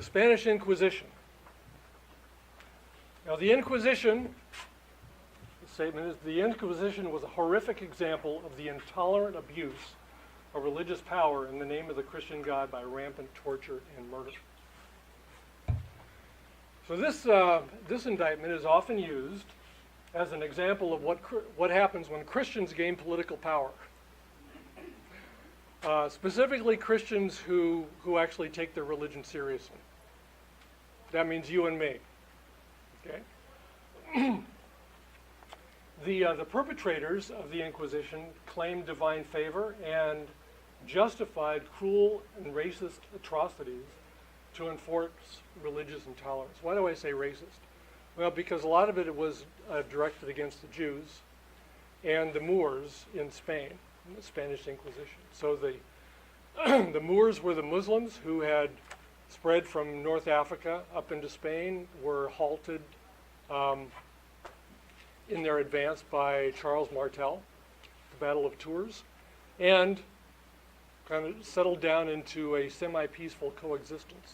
The Spanish Inquisition. Now, the Inquisition, the statement is, the Inquisition was a horrific example of the intolerant abuse of religious power in the name of the Christian God by rampant torture and murder. So this indictment is often used as an example of what happens when Christians gain political power. Specifically Christians who actually take their religion seriously. That means you and me. Okay? The perpetrators of the Inquisition claimed divine favor and justified cruel and racist atrocities to enforce religious intolerance. Why do I say racist? Well, because a lot of it was directed against the Jews and the Moors in Spain, in the Spanish Inquisition. So the Moors were the Muslims who had spread from North Africa up into Spain, were halted in their advance by Charles Martel, the Battle of Tours, and kind of settled down into a semi-peaceful coexistence.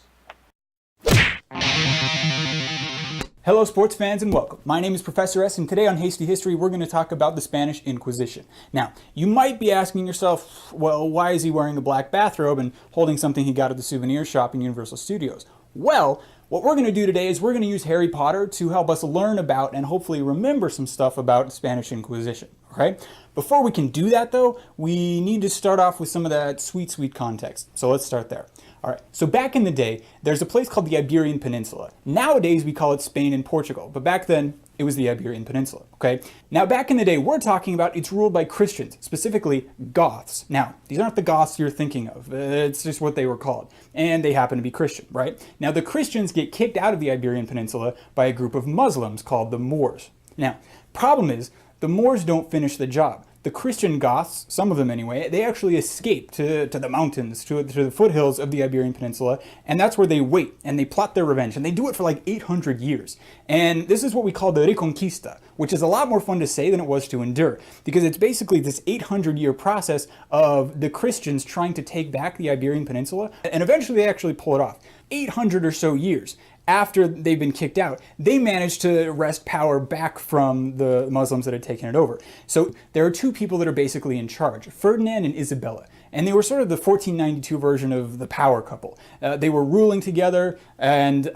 Hello sports fans and welcome. My name is Professor S and today on Hasty History we're going to talk about the Spanish Inquisition. Now, you might be asking yourself, well, why is he wearing a black bathrobe and holding something he got at the souvenir shop in Universal Studios? Well, what we're going to do today is we're going to use Harry Potter to help us learn about and hopefully remember some stuff about the Spanish Inquisition. Okay? Before we can do that though, we need to start off with some of that sweet context. So let's start there. Alright, so back in the day, there's a place called the Iberian Peninsula. Nowadays we call it Spain and Portugal, but back then it was the Iberian Peninsula, okay? Now back in the day we're talking about it's ruled by Christians, specifically Goths. Now, these aren't the Goths you're thinking of, it's just what they were called. And they happen to be Christian, right? Now the Christians get kicked out of the Iberian Peninsula by a group of Muslims called the Moors. Now, problem is, the Moors don't finish the job. The Christian Goths, some of them anyway, they actually escape to the mountains, to the foothills of the Iberian Peninsula, and that's where they wait, and they plot their revenge, and they do it for like 800 years. And this is what we call the Reconquista, which is a lot more fun to say than it was to endure, because it's basically this 800-year process of the Christians trying to take back the Iberian Peninsula, and eventually they actually pull it off. 800 or so years after they've been kicked out, they managed to wrest power back from the Muslims that had taken it over. So there are two people that are basically in charge, Ferdinand and Isabella. And they were sort of the 1492 version of the power couple. They were ruling together, and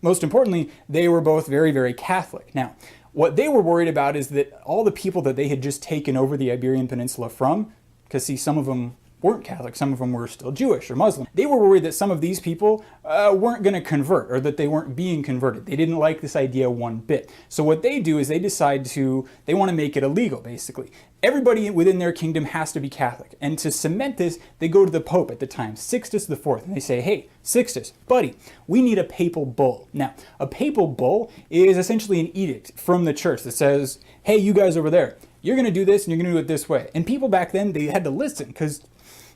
most importantly, they were both very Catholic. Now, what they were worried about is that all the people that they had just taken over the Iberian Peninsula from, because see, some of them weren't Catholic, some of them were still Jewish or Muslim. They were worried that some of these people weren't going to convert, or that they weren't being converted. They didn't like this idea one bit. So what they do is they decide they want to make it illegal, basically. Everybody within their kingdom has to be Catholic. And to cement this, they go to the Pope at the time, Sixtus IV, and they say, hey, Sixtus, buddy, we need a papal bull. Now, a papal bull is essentially an edict from the church that says, hey, you guys over there, you're going to do this and you're going to do it this way. And people back then, they had to listen because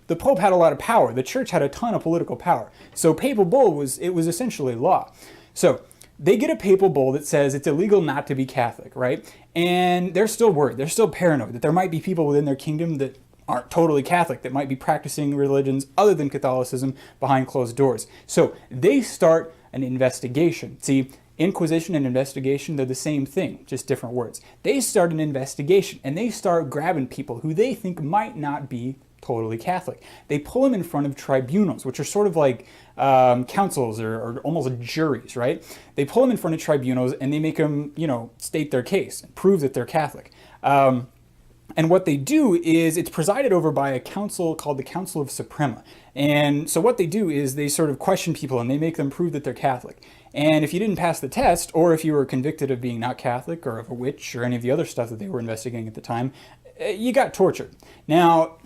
the Pope had a lot of power. The church had a ton of political power. So papal bull was essentially law. So they get a papal bull that says it's illegal not to be Catholic, right? And they're still worried. They're still paranoid that there might be people within their kingdom that aren't totally Catholic, that might be practicing religions other than Catholicism behind closed doors. So they start an investigation. See, Inquisition and investigation, they're the same thing, just different words. They start an investigation and they start grabbing people who they think might not be totally Catholic. They pull them in front of tribunals, which are sort of like councils or almost juries, right? They pull them in front of tribunals and they make them, state their case and prove that they're Catholic. And what they do is it's presided over by a council called the Council of Suprema. And so what they do is they sort of question people and they make them prove that they're Catholic. And if you didn't pass the test, or if you were convicted of being not Catholic or of a witch or any of the other stuff that they were investigating at the time, you got tortured. Now,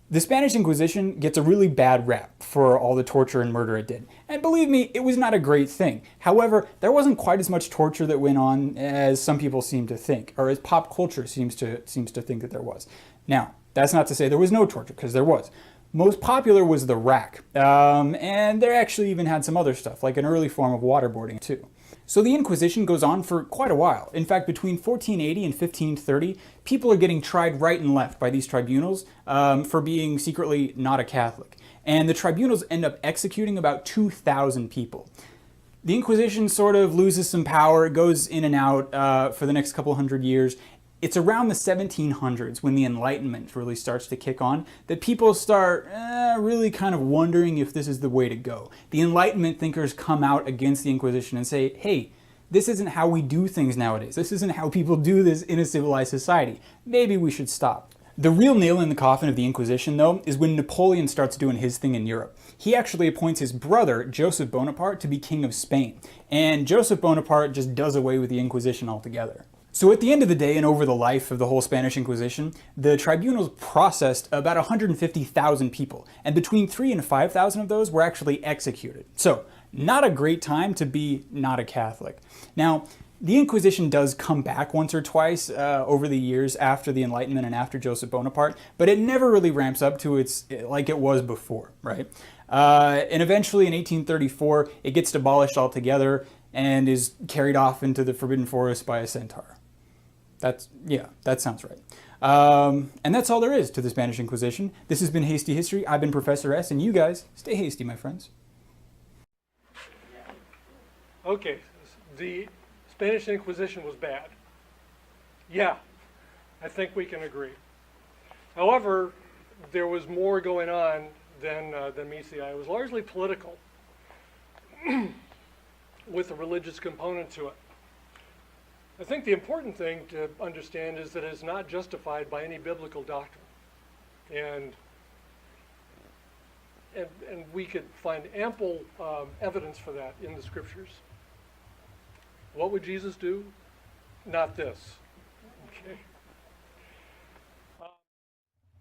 the Spanish Inquisition gets a really bad rap for all the torture and murder it did. And believe me, it was not a great thing. However, there wasn't quite as much torture that went on as some people seem to think, or as pop culture seems to think that there was. Now, that's not to say there was no torture, because there was. Most popular was the rack, and they actually even had some other stuff, like an early form of waterboarding too. So the Inquisition goes on for quite a while. In fact, between 1480 and 1530, people are getting tried right and left by these tribunals for being secretly not a Catholic. and the tribunals end up executing about 2,000 people. The Inquisition sort of loses some power. It goes in and out for the next couple hundred years. It's around the 1700s, when the Enlightenment really starts to kick on, that people start really kind of wondering if this is the way to go. The Enlightenment thinkers come out against the Inquisition and say, hey, this isn't how we do things nowadays. This isn't how people do this in a civilized society. Maybe we should stop. The real nail in the coffin of the Inquisition, though, is when Napoleon starts doing his thing in Europe. He actually appoints his brother, Joseph Bonaparte, to be king of Spain. And Joseph Bonaparte just does away with the Inquisition altogether. So at the end of the day, and over the life of the whole Spanish Inquisition, the tribunals processed about 150,000 people, and between 3,000 and 5,000 of those were actually executed. So, not a great time to be not a Catholic. Now, the Inquisition does come back once or twice over the years after the Enlightenment and after Joseph Bonaparte, but it never really ramps up to its like it was before, right? And eventually in 1834, it gets abolished altogether and is carried off into the Forbidden Forest by a centaur. That sounds right. And that's all there is to the Spanish Inquisition. This has been Hasty History. I've been Professor S, and you guys, stay hasty, my friends. Okay, the Spanish Inquisition was bad. Yeah, I think we can agree. However, there was more going on than meets the eye. It was largely political, with a religious component to it. I think the important thing to understand is that it's not justified by any biblical doctrine. And we could find ample evidence for that in the scriptures. What would Jesus do? Not this. Okay.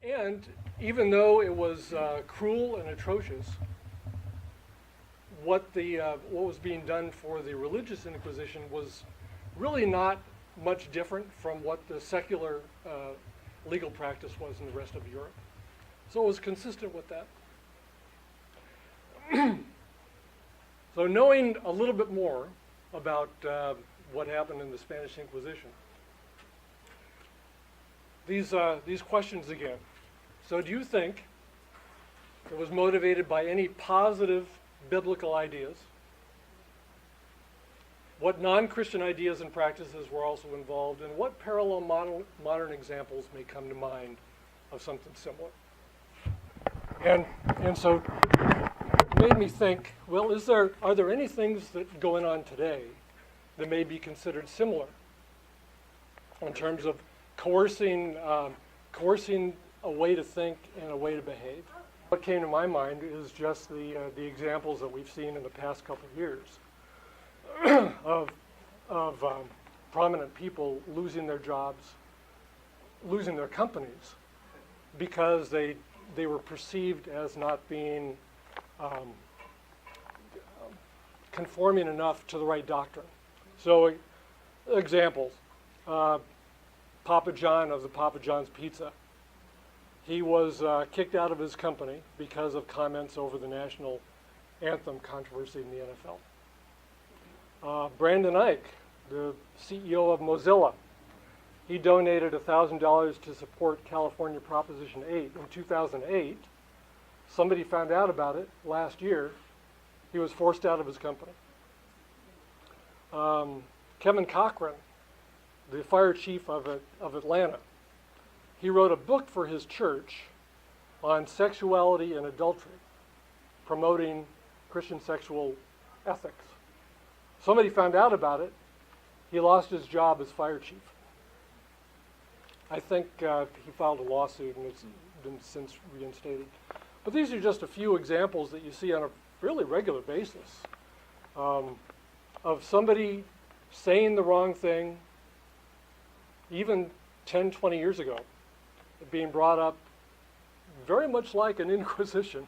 And even though it was cruel and atrocious, what was being done for the religious Inquisition was really not much different from what the secular legal practice was in the rest of Europe. So it was consistent with that. So knowing a little bit more about what happened in the Spanish Inquisition, these questions again. So do you think it was motivated by any positive biblical ideas? What non-Christian ideas and practices were also involved, and what parallel modern examples may come to mind of something similar? And so it made me think, well, are there any things that going on today that may be considered similar in terms of coercing a way to think and a way to behave? What came to my mind is just the examples that we've seen in the past couple of years of prominent people losing their jobs, losing their companies, because they were perceived as not being conforming enough to the right doctrine. So, examples. Papa John of the Papa John's Pizza. He was kicked out of his company because of comments over the national anthem controversy in the NFL. Brandon Ike, the CEO of Mozilla, he donated $1,000 to support California Proposition 8 in 2008. Somebody found out about it last year. He was forced out of his company. Kevin Cochran, the fire chief of Atlanta, he wrote a book for his church on sexuality and adultery, promoting Christian sexual ethics. Somebody found out about it. He lost his job as fire chief. I think he filed a lawsuit and it's been since reinstated. But these are just a few examples that you see on a really regular basis of somebody saying the wrong thing, even 10, 20 years ago, being brought up very much like an inquisition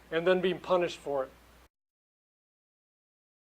and then being punished for it.